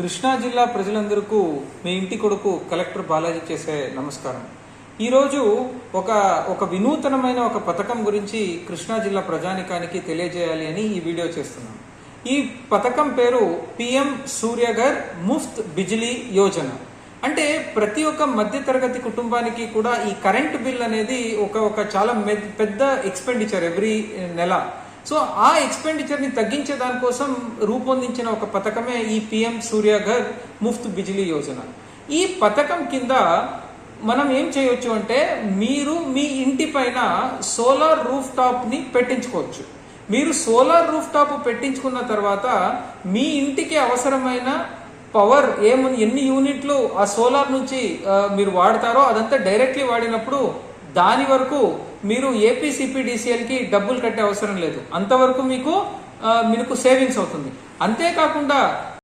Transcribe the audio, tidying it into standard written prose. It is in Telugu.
కృష్ణా జిల్లా ప్రజలందరికీ మీ ఇంటి కొడుకు కలెక్టర్ బాలాజీ చేసే నమస్కారం. ఈరోజు ఒక వినూతనమైన ఒక పథకం గురించి కృష్ణా జిల్లా ప్రజానికానికి తెలియజేయాలి అని ఈ వీడియో చేస్తున్నాం. ఈ పథకం పేరు పిఎం సూర్యఘర్ ముఫ్త్ బిజిలీ యోజన. అంటే ప్రతి ఒక్క మధ్యతరగతి కుటుంబానికి కూడా ఈ కరెంట్ బిల్ అనేది ఒక చాలా పెద్ద ఎక్స్పెండిచర్ ఎవ్రీ నెల. సో ఆ ఎక్స్పెండిచర్ ని తగ్గించే దానికోసం రూపొందించిన ఒక పథకమే ఈ పిఎం సూర్యఘర్ ముఫ్త్ బిజిలీ యోజన. ఈ పథకం కింద మనం ఏం చేయొచ్చు అంటే మీరు మీ ఇంటి పైన సోలార్ రూఫ్ టాప్ ని పెట్టించుకోవచ్చు. మీరు సోలార్ రూఫ్ టాప్ పెట్టించుకున్న తర్వాత మీ ఇంటికి అవసరమైన పవర్ ఎన్ని యూనిట్లు ఆ సోలార్ నుంచి మీరు వాడతారో అదంతా డైరెక్ట్లీ వాడినప్పుడు దాని వరకు మీరు ఏపీసీపీడీసీఎల్కి డబ్బులు కట్టే అవసరం లేదు. అంతవరకు మీకు సేవింగ్స్ అవుతుంది. అంతేకాకుండా